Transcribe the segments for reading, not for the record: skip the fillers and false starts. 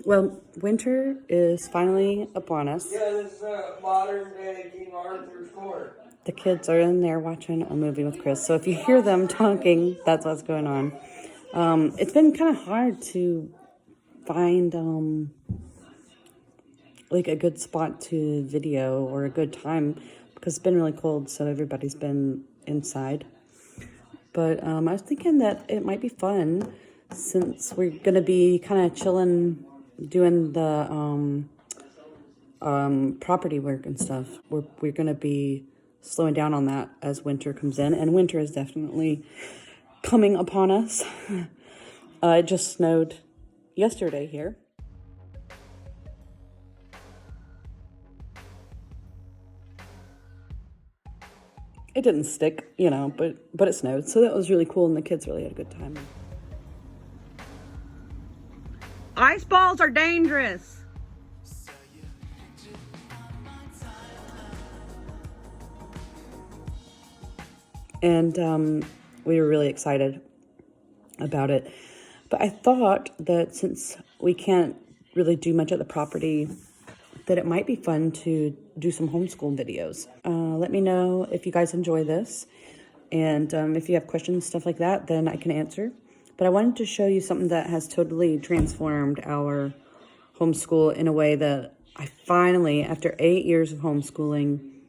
Well, winter is finally upon us. Yeah, this is modern day King Arthur's court. The kids are in there watching a movie with Chris. So if you hear them talking, that's what's going on. It's been kind of hard to find like a good spot to video or a good time because it's been really cold. So everybody's been inside. But I was thinking that it might be fun since we're going to be kind of chilling, doing the property work and stuff. We're going to be slowing down on that as winter comes in. And winter is definitely coming upon us. It just snowed yesterday here. It didn't stick, you know, but it snowed. So that was really cool, and the kids really had a good time. Ice balls are dangerous. And we were really excited about it. But I thought that since we can't really do much at the property, that it might be fun to do some homeschool videos. Let me know if you guys enjoy this. And if you have questions, stuff like that, then I can answer. But I wanted to show you something that has totally transformed our homeschool in a way that I finally, after 8 years of homeschooling,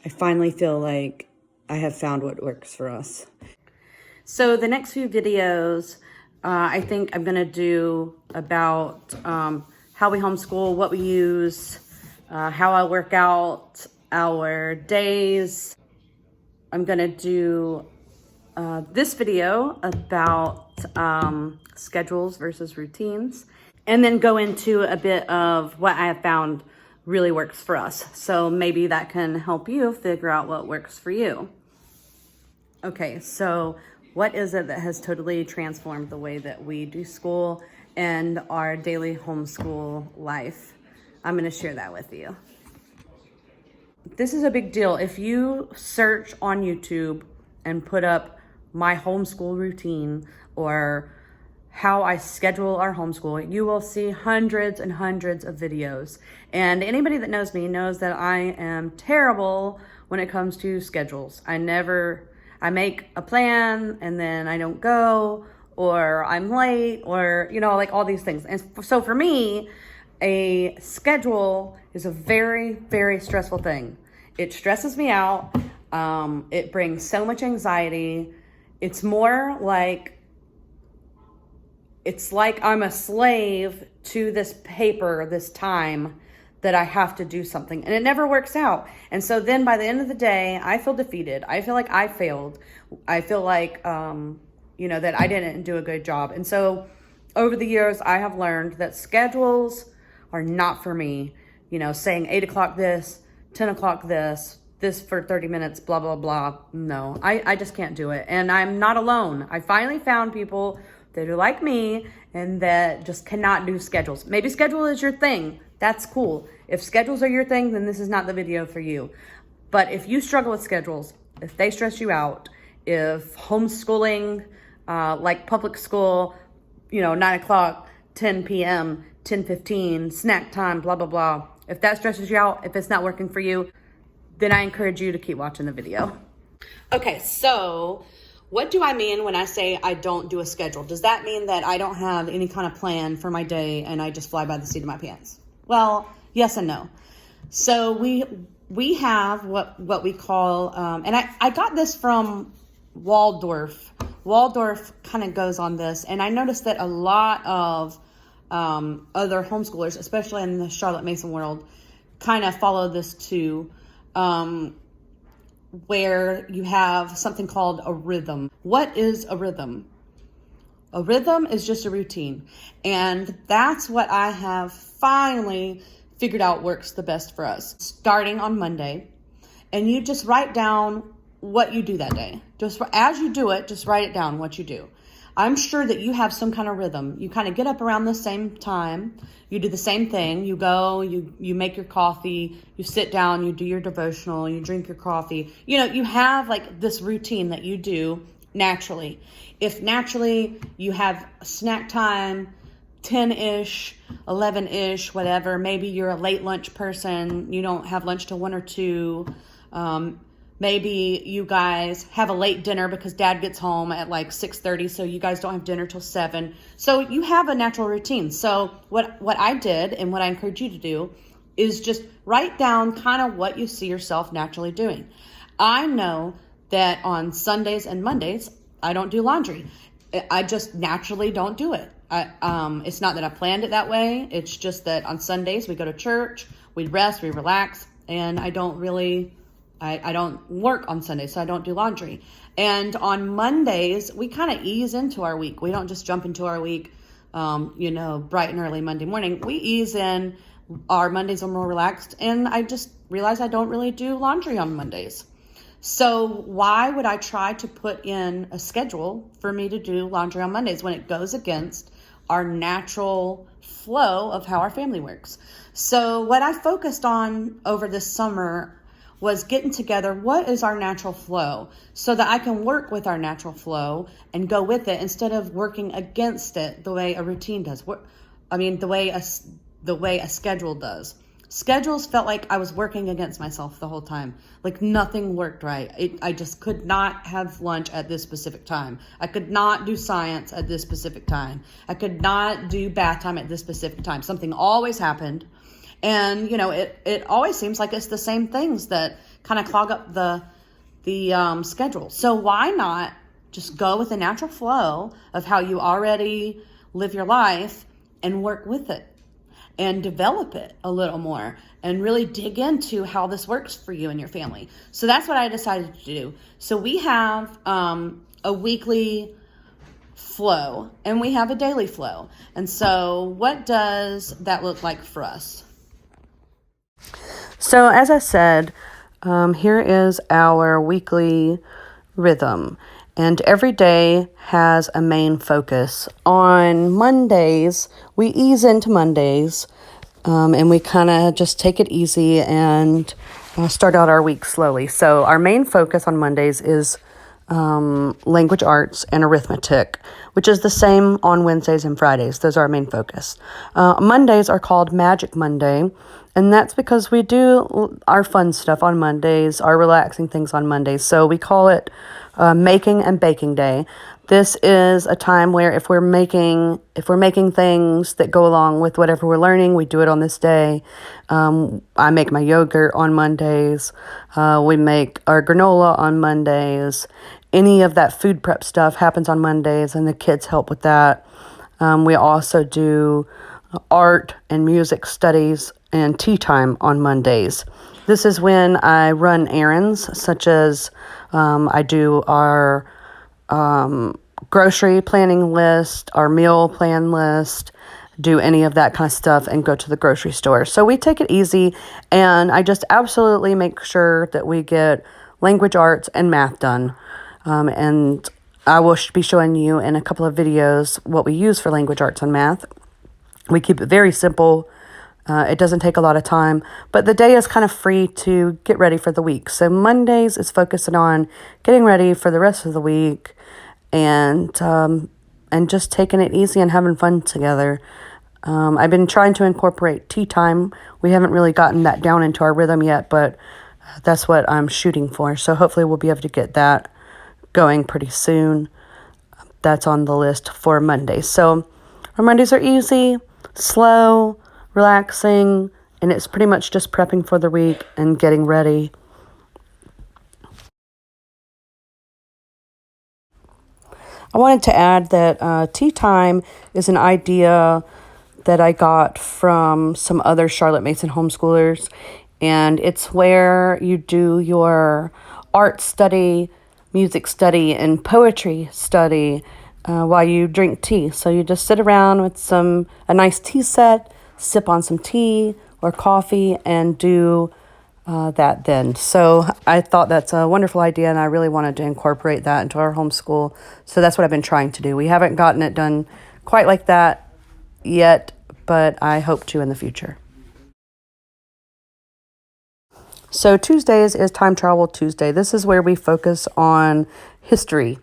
I finally feel like I have found what works for us. So the next few videos, I think I'm gonna do about how we homeschool, what we use, how I work out, our days. I'm gonna do this video about schedules versus routines, and then go into a bit of what I have found really works for us. So maybe that can help you figure out what works for you. Okay, so what is it that has totally transformed the way that we do school and our daily homeschool life? I'm gonna share that with you. This is a big deal. If you search on YouTube and put up my homeschool routine or how I schedule our homeschool, you will see hundreds and hundreds of videos. And anybody that knows me knows that I am terrible when it comes to schedules. I make a plan and then I don't go, or I'm late, or, you know, like all these things. And so for me, a schedule is a very, very stressful thing. It stresses me out. It brings so much anxiety. It's more like, it's like I'm a slave to this paper, this time that I have to do something, and it never works out. And so then by the end of the day, I feel defeated. I feel like I failed. I feel like, that I didn't do a good job. And so over the years, I have learned that schedules are not for me. You know, saying 8 o'clock this, 10 o'clock this for 30 minutes, blah, blah, blah. No, I just can't do it. And I'm not alone. I finally found people that are like me and that just cannot do schedules. Maybe schedule is your thing. That's cool. If schedules are your thing, then this is not the video for you. But if you struggle with schedules, if they stress you out, if homeschooling, like public school, 9 o'clock, 10 p.m., 10:15, snack time, blah, blah, blah. If that stresses you out, if it's not working for you, then I encourage you to keep watching the video. Okay, so what do I mean when I say I don't do a schedule? Does that mean that I don't have any kind of plan for my day and I just fly by the seat of my pants? Well, yes and no. So we have what we call, and I got this from Waldorf. Waldorf kind of goes on this, and I noticed that a lot of other homeschoolers, especially in the Charlotte Mason world, kind of follow this too, where you have something called a rhythm. What is a rhythm? A rhythm is just a routine. And that's what I have finally figured out works the best for us. Starting on Monday, and you just write down what you do that day. Just as you do it, just write it down what you do. I'm sure that you have some kind of rhythm. You kind of get up around the same time. You do the same thing. You go, you make your coffee, you sit down, you do your devotional, you drink your coffee. You have like this routine that you do naturally. If naturally you have snack time, 10-ish, 11-ish, whatever. Maybe you're a late lunch person. You don't have lunch till 1 or 2. Maybe you guys have a late dinner because dad gets home at like 6:30, so you guys don't have dinner till 7. So you have a natural routine. So what I did and what I encourage you to do is just write down kind of what you see yourself naturally doing. I know that on Sundays and Mondays, I don't do laundry. I just naturally don't do it. It's not that I planned it that way. It's just that on Sundays we go to church, we rest, we relax, and I don't work on Sundays, so I don't do laundry. And on Mondays, we kind of ease into our week. We don't just jump into our week, bright and early Monday morning. We ease in. Our Mondays are more relaxed, and I just realized I don't really do laundry on Mondays. So why would I try to put in a schedule for me to do laundry on Mondays when it goes against our natural flow of how our family works? So what I focused on over this summer was getting together what is our natural flow so that I can work with our natural flow and go with it instead of working against it the way a routine does. The way a schedule does. Schedules felt like I was working against myself the whole time. Like nothing worked right. I just could not have lunch at this specific time. I could not do science at this specific time. I could not do bath time at this specific time. Something always happened. And, it always seems like it's the same things that kind of clog up the schedule. So why not just go with the natural flow of how you already live your life and work with it and develop it a little more and really dig into how this works for you and your family. So that's what I decided to do. So we have a weekly flow and we have a daily flow. And so what does that look like for us? So as I said, here is our weekly rhythm. And every day has a main focus. On Mondays, we ease into Mondays, and we kind of just take it easy and start out our week slowly. So our main focus on Mondays is language arts and arithmetic, which is the same on Wednesdays and Fridays. Those are our main focus. Mondays are called Magic Monday, and that's because we do our fun stuff on Mondays, our relaxing things on Mondays. So we call it Making and Baking Day. This is a time where if we're making things that go along with whatever we're learning, we do it on this day. I make my yogurt on Mondays. We make our granola on Mondays. Any of that food prep stuff happens on Mondays, and the kids help with that. We also do art and music studies and tea time on Mondays. This is when I run errands, such as I do our grocery planning list, our meal plan list, do any of that kind of stuff, and go to the grocery store. So we take it easy, and I just absolutely make sure that we get language arts and math done. And I will be showing you in a couple of videos what we use for language arts and math. We keep it very simple. It doesn't take a lot of time, but the day is kind of free to get ready for the week. So Mondays is focusing on getting ready for the rest of the week and just taking it easy and having fun together. I've been trying to incorporate tea time. We haven't really gotten that down into our rhythm yet, but that's what I'm shooting for. So hopefully we'll be able to get that going pretty soon. That's on the list for Mondays. So our Mondays are easy, slow, relaxing, and it's pretty much just prepping for the week and getting ready. I wanted to add that tea time is an idea that I got from some other Charlotte Mason homeschoolers, and it's where you do your art study, music study, and poetry study while you drink tea. So you just sit around with a nice tea set, sip on some tea or coffee, and do that then. So I thought that's a wonderful idea, and I really wanted to incorporate that into our homeschool. So that's what I've been trying to do. We haven't gotten it done quite like that yet, but I hope to in the future. So Tuesdays is Time Travel Tuesday. This is where we focus on history.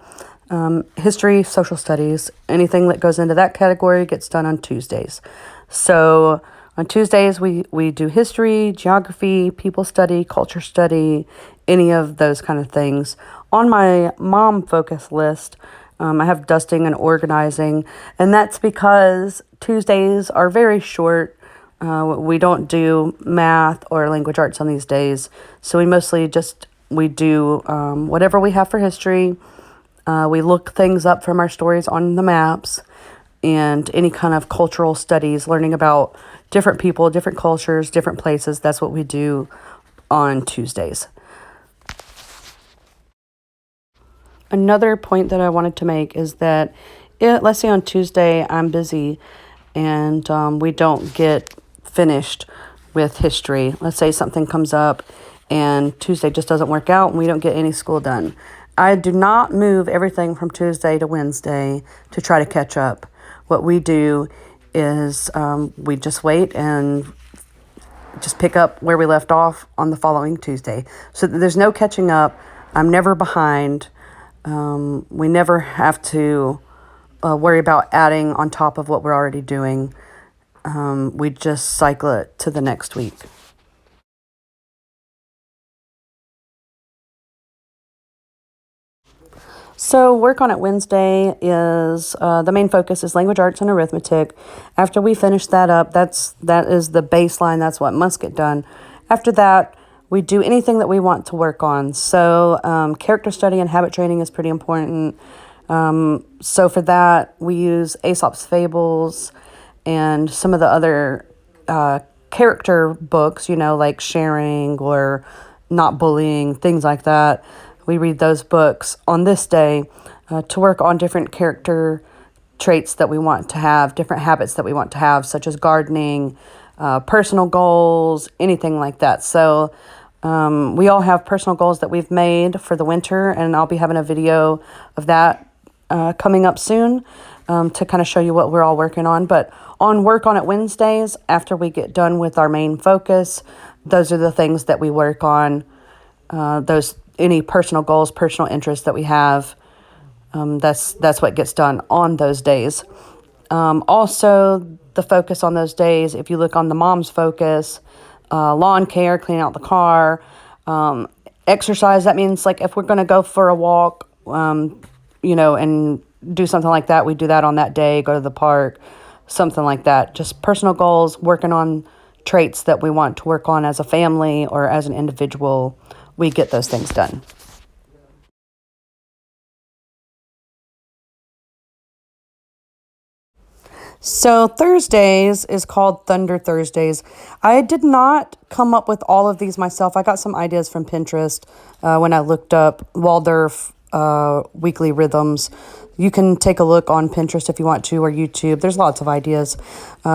History, social studies, anything that goes into that category gets done on Tuesdays. So on Tuesdays, we do history, geography, people study, culture study, any of those kind of things. On my mom focus list, I have dusting and organizing, and that's because Tuesdays are very short. We don't do math or language arts on these days, so we do whatever we have for history. We look things up from our stories on the maps, and any kind of cultural studies, learning about different people, different cultures, different places. That's what we do on Tuesdays. Another point that I wanted to make is that, let's say on Tuesday I'm busy and we don't get finished with history. Let's say something comes up and Tuesday just doesn't work out and we don't get any school done. I do not move everything from Tuesday to Wednesday to try to catch up. What we do is we just wait and just pick up where we left off on the following Tuesday. So there's no catching up. I'm never behind. We never have to worry about adding on top of what we're already doing. We just cycle it to the next week. So work on it Wednesday is the main focus is language arts and arithmetic. After we finish that up, that is the baseline. That's what must get done. After that, we do anything that we want to work on. So character study and habit training is pretty important. So for that, we use Aesop's Fables and some of the other character books, like Sharing or Not Bullying, things like that. We read those books on this day to work on different character traits that we want to have, different habits that we want to have, such as gardening, personal goals, anything like that. So we all have personal goals that we've made for the winter, and I'll be having a video of that coming up soon to kind of show you what we're all working on. But on Work On It Wednesdays, after we get done with our main focus, those are the things that we work on, any personal goals, personal interests that we have. That's what gets done on those days. Also, the focus on those days, if you look on the mom's focus, lawn care, clean out the car, exercise. That means like if we're going to go for a walk, and do something like that, we do that on that day, go to the park, something like that. Just personal goals, working on traits that we want to work on as a family or as an individual. We get those things done. So Thursdays is called Thunder Thursdays. I did not come up with all of these myself. I got some ideas from Pinterest when I looked up Waldorf weekly rhythms. You can take a look on Pinterest if you want to, or YouTube. There's lots of ideas.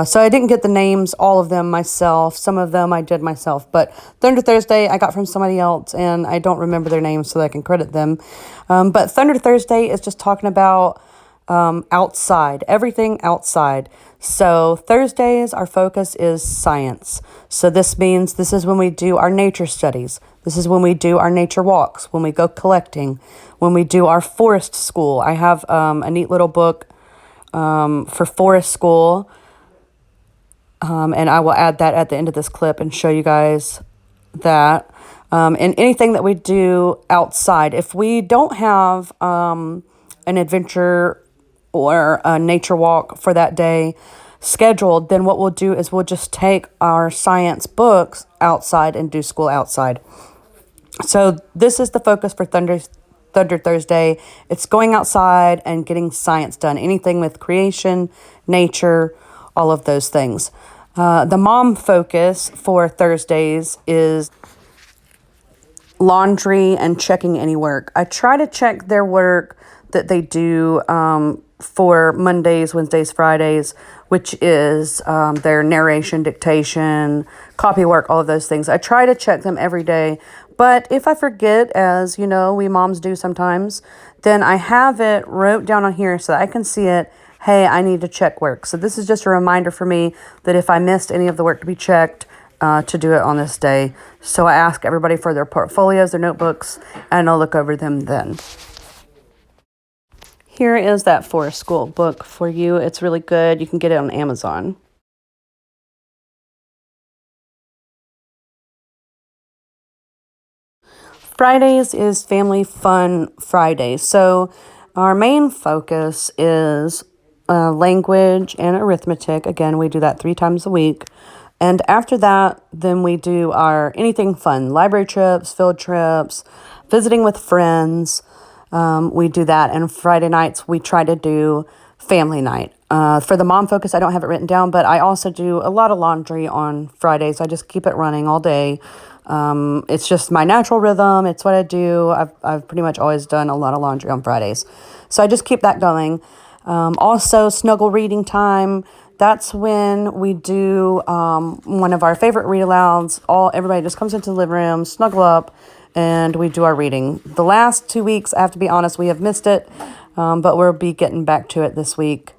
So I didn't get the names, all of them myself. Some of them I did myself. But Thunder Thursday I got from somebody else, and I don't remember their names so that I can credit them. But Thunder Thursday is just talking about outside, everything outside. So Thursdays, our focus is science. So this means this is when we do our nature studies. This is when we do our nature walks, when we go collecting, when we do our forest school. I have a neat little book for forest school, and I will add that at the end of this clip and show you guys that. And anything that we do outside. If we don't have an adventure or a nature walk for that day scheduled, then what we'll do is we'll just take our science books outside and do school outside. So this is the focus for Thunder Thursday. It's going outside and getting science done. Anything with creation, nature, all of those things. The mom focus for Thursdays is laundry and checking any work. I try to check their work that they do for Mondays, Wednesdays, Fridays, which is their narration, dictation, copy work, all of those things. I try to check them every day. But if I forget, as you know, we moms do sometimes, then I have it wrote down on here so that I can see it. Hey, I need to check work. So this is just a reminder for me that if I missed any of the work to be checked, to do it on this day. So I ask everybody for their portfolios, their notebooks, and I'll look over them then. here is that For School book for you. It's really good. You can get it on Amazon. Fridays is Family Fun Friday. So our main focus is language and arithmetic. Again, we do that 3 times a week. And after that, then we do our anything fun, library trips, field trips, visiting with friends. We do that. And Friday nights, we try to do family night. For the mom focus, I don't have it written down, but I also do a lot of laundry on Fridays. I just keep it running all day. It's just my natural rhythm. It's what I do. I've pretty much always done a lot of laundry on Fridays. So I just keep that going. Also, snuggle reading time. That's when we do one of our favorite read alouds. Everybody just comes into the living room, snuggle up, and we do our reading. The last 2 weeks, I have to be honest, we have missed it, but we'll be getting back to it this week.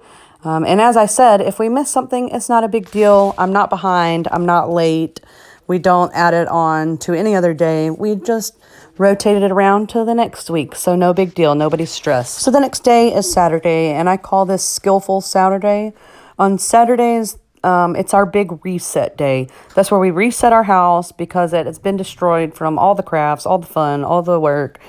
And as I said, if we miss something, it's not a big deal. I'm not behind. I'm not late. We don't add it on to any other day. We just rotated it around to the next week. So no big deal. Nobody's stressed. So the next day is Saturday, and I call this Skillful Saturday. On Saturdays, it's our big reset day. That's where we reset our house because it has been destroyed from all the crafts, all the fun, all the work,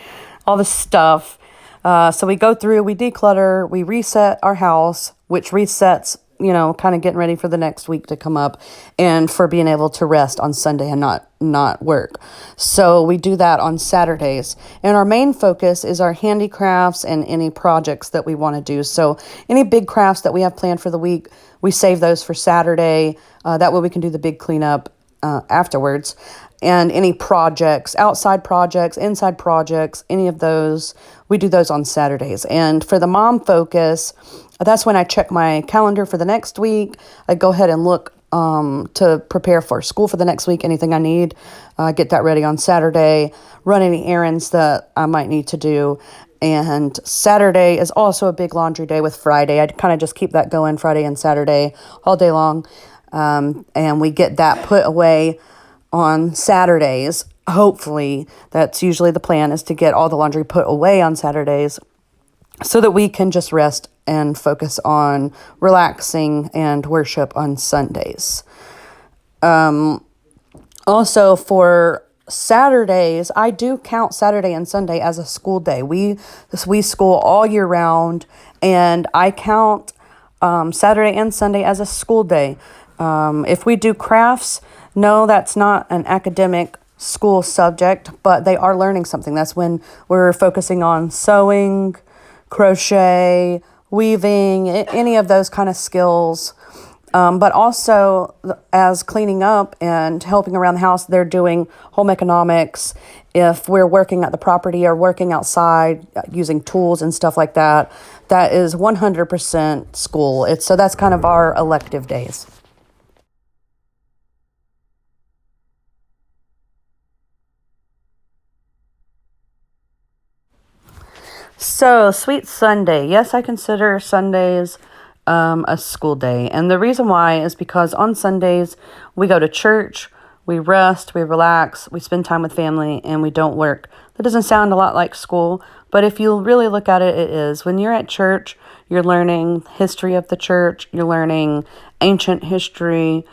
all the stuff. So we go through, we declutter, we reset our house, which resets, kind of getting ready for the next week to come up and for being able to rest on Sunday and not work. So we do that on Saturdays. And our main focus is our handicrafts and any projects that we want to do. So any big crafts that we have planned for the week, we save those for Saturday. That way we can do the big cleanup afterwards. And any projects, outside projects, inside projects, any of those, we do those on Saturdays. And for the mom focus, that's when I check my calendar for the next week. I go ahead and look to prepare for school for the next week, anything I need, get that ready on Saturday, run any errands that I might need to do. And Saturday is also a big laundry day with Friday. I kind of just keep that going Friday and Saturday all day long. And we get that put away on Saturdays. Hopefully, that's usually the plan, is to get all the laundry put away on Saturdays so that we can just rest and focus on relaxing and worship on Sundays. Also, for Saturdays, I do count Saturday and Sunday as a school day. We school all year round, and I count Saturday and Sunday as a school day. If we do crafts, no, that's not an academic school subject, but they are learning something. That's when we're focusing on sewing, crochet, weaving, any of those kind of skills. But also, as cleaning up and helping around the house, they're doing home economics. If we're working at the property or working outside using tools and stuff like that, that is 100% school. So that's kind of our elective days. So, Sweet Sunday. Yes, I consider Sundays a school day. And the reason why is because on Sundays, we go to church, we rest, we relax, we spend time with family, and we don't work. That doesn't sound a lot like school, but if you really look at it, it is. When you're at church, you're learning history of the church, you're learning ancient history,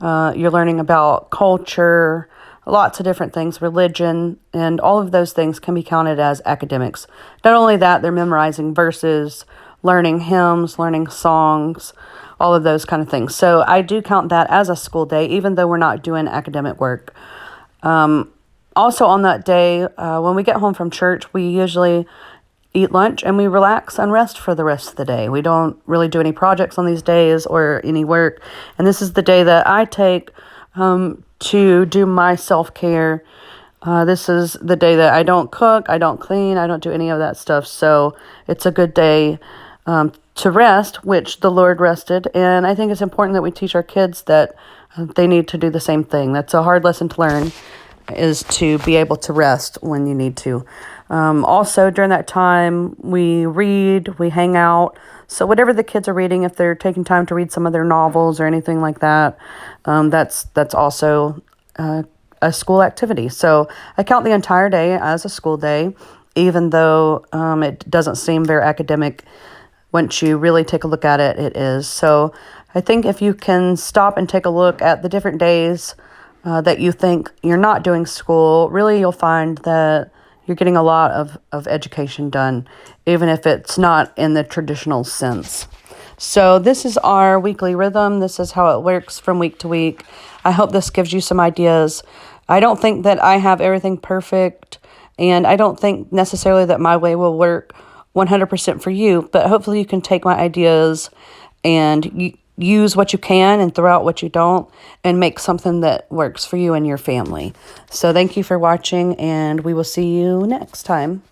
you're learning about culture, lots of different things, religion, and all of those things can be counted as academics. Not only that, they're memorizing verses, learning hymns, learning songs, all of those kind of things. So I do count that as a school day, even though we're not doing academic work. Also on that day, when we get home from church, we usually eat lunch and we relax and rest for the rest of the day. We don't really do any projects on these days or any work. And this is the day that I take to do my self-care. This is the day that I don't cook, I don't clean, I don't do any of that stuff. So it's a good day to rest, which the Lord rested. And I think it's important that we teach our kids that they need to do the same thing. That's a hard lesson to learn, is to be able to rest when you need to. Also, during that time, we read, we hang out. So whatever the kids are reading, if they're taking time to read some of their novels or anything like that, that's also a school activity. So I count the entire day as a school day. even though it doesn't seem very academic. Once you really take a look at it, it is. So I think if you can stop and take a look at the different days that you think you're not doing school, really you'll find that you're getting a lot of education done, even if it's not in the traditional sense. So this is our weekly rhythm. This is how it works from week to week. I hope this gives you some ideas. I don't think that I have everything perfect, and I don't think necessarily that my way will work 100% for you, but hopefully you can take my ideas and use what you can and throw out what you don't and make something that works for you and your family. So thank you for watching, and we will see you next time.